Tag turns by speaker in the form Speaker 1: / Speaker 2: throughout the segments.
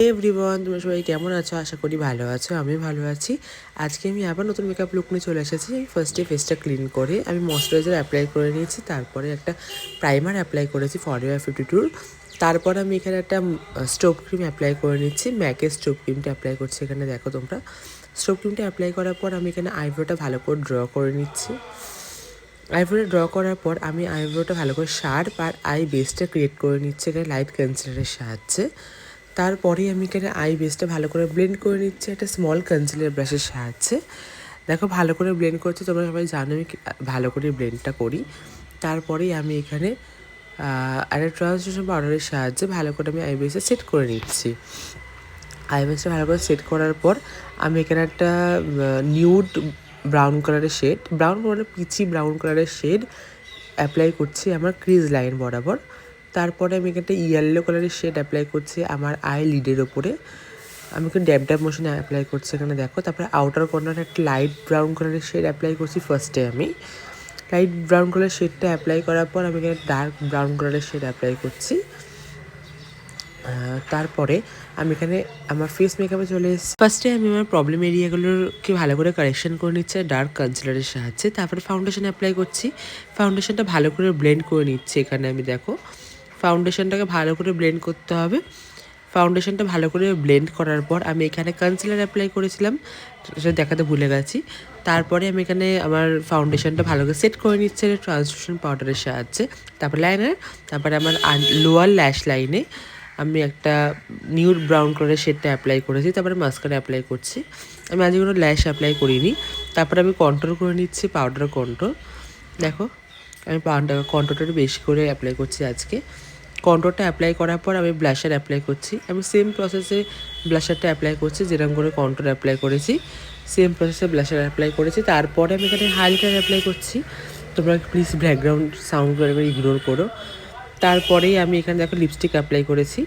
Speaker 1: Everyone, তোমরা সবাই কেমন আছো? আশা করি ভালো আছো। আমি ভালো আছি। আজকে আমি আবার নতুন মেকআপ লুক নিয়ে চলে এসেছি। ফার্স্টে ফেসটা ক্লিন করে আমি ময়শ্চারাইজার অ্যাপ্লাই করে নিয়েছি, তারপরে একটা প্রাইমার অ্যাপ্লাই করেছি ফরএভার 52। তারপর আমি এখানে একটা স্টোভ ক্রিম অ্যাপ্লাই করে নিচ্ছি। ম্যাকের স্টোভ ক্রিমটা অ্যাপ্লাই করছি। এখানে দেখো তোমরা, স্টোভ ক্রিমটা অ্যাপ্লাই করার পর আমি এখানে আইব্রোটা ভালো করে ড্র করে নিচ্ছি। আইব্রোটা ড্র করার পর আমি আইব্রোটা ভালো করে শার্প আর আই বেসটা ক্রিয়েট করে নিচ্ছি এখানে লাইট কনসিলারের সাহায্যে। তারপরেই আমি এখানে আই বেসটা ভালো করে ব্লেন্ড করে নিচ্ছি একটা স্মল কনসিলার ব্রাশের সাহায্যে। দেখো ভালো করে ব্লেন্ড করছি, তোমরা সবাই জানো আমি ভালো করে ব্লেন্ডটা করি। তারপরেই আমি এখানে একটা ট্রান্সলুশন পাউডারের সাহায্যে ভালো করে আমি আই বেসটা সেট করে নিচ্ছি। আই বেসটা ভালো করে সেট করার পর আমি এখানে একটা নিউড ব্রাউন কালারের শেড, পিচি ব্রাউন কালারের শেড অ্যাপ্লাই করছি আমার ক্রিজ লাইন বরাবর। তারপরে আমি এখানে ইয়েলো কালারের শেড অ্যাপ্লাই করছি আমার আই লিডের ওপরে। আমি এখানে ড্যাব ড্যাব মোশনে অ্যাপ্লাই করছি এখানে দেখো। তারপরে আউটার কর্নারে একটা লাইট ব্রাউন কালারের শেড অ্যাপ্লাই করছি ফার্স্টে। আমি লাইট ব্রাউন কালারের শেডটা অ্যাপ্লাই করার পর আমি এখানে ডার্ক ব্রাউন কালারের শেড অ্যাপ্লাই করছি। তারপরে আমি এখানে আমার ফেস মেকআপে চলে এসেছি। ফার্স্টে আমি আমার প্রবলেম এরিয়াগুলোকে ভালো করে কারেকশন করে নিচ্ছি ডার্ক কনসিলারের সাহায্যে। তারপরে ফাউন্ডেশন অ্যাপ্লাই করছি। ফাউন্ডেশনটা ভালো করে ব্লেন্ড করে নিচ্ছি এখানে। আমি দেখো ফাউন্ডেশনটাকে ভালো করে ব্লেন্ড করতে হবে। ফাউন্ডেশনটা ভালো করে ব্লেন্ড করার পর আমি এখানে কনসিলার অ্যাপ্লাই করেছিলাম, সেটা দেখাতে ভুলে গেছি। তারপরে আমি এখানে আমার ফাউন্ডেশনটা ভালো করে সেট করে নিচ্ছি ট্রান্সলুশন পাউডারের সাহায্যে। তারপর লাইনার, তারপরে আমার লোয়ার ল্যাশ লাইনে আমি একটা নিউড ব্রাউন কালারের শেডটা অ্যাপ্লাই করেছি। তারপরে মাস্কারা অ্যাপ্লাই করছি। আমি আজকে কোনো ল্যাশ অ্যাপ্লাই করিনি। তারপরে আমি কন্ট্রোল করে নিচ্ছি, পাউডার কন্ট্রোল। দেখো আমি কন্ট্রোলটা বেশি করে অ্যাপ্লাই করছি আজকে। কন্ট্রোলটা অ্যাপ্লাই করার পর আমি ব্লাশার অ্যাপ্লাই করছি। আমি সেম প্রসেসে ব্লাশারটা অ্যাপ্লাই করছি, যেরকম করে কন্ট্রোল অ্যাপ্লাই করেছি সেম প্রসেসে ব্লাশার অ্যাপ্লাই করেছি। তারপরে আমি এখানে হাইলাইটার অ্যাপ্লাই করছি। তোমরা প্লিজ ব্যাকগ্রাউন্ড সাউন্ড করে ইগনোর করো। তারপরেই আমি এখানে দেখো লিপস্টিক অ্যাপ্লাই করেছি।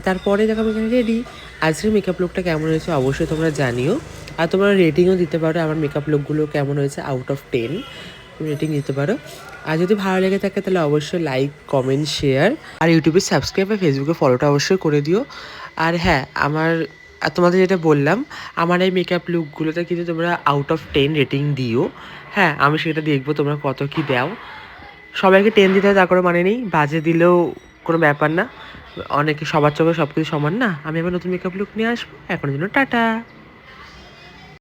Speaker 1: তারপরে দেখো আমি এখানে রেডি। আজকের মেকআপ লুকটা কেমন হয়েছে অবশ্যই তোমরা জানিও। আর তোমরা রেটিংও দিতে পারো আমার মেকআপ লুকগুলো কেমন হয়েছে, আউট অফ 10 রেটিং দিতে পারো। আর যদি ভালো লেগে থাকে তাহলে অবশ্যই লাইক, কমেন্ট, শেয়ার, আর ইউটিউবে সাবস্ক্রাইব আর ফেসবুকে ফলোটা অবশ্যই করে দিও। আর হ্যাঁ, তোমাদের যেটা বললাম, আমার এই মেকআপ লুকগুলোতে কিন্তু তোমরা আউট অফ 10 রেটিং দিও। হ্যাঁ, আমি সেটা দেখবো তোমরা কত কী দাও। সবাইকে 10 দিতে হয় তার কোনো মানে নেই, বাজে দিলেও কোনো ব্যাপার না। অনেকে সবার চোখে সব কিছু সমান না। আমি আবার নতুন মেকআপ লুক নিয়ে আসবো। এখনের জন্য টাটা।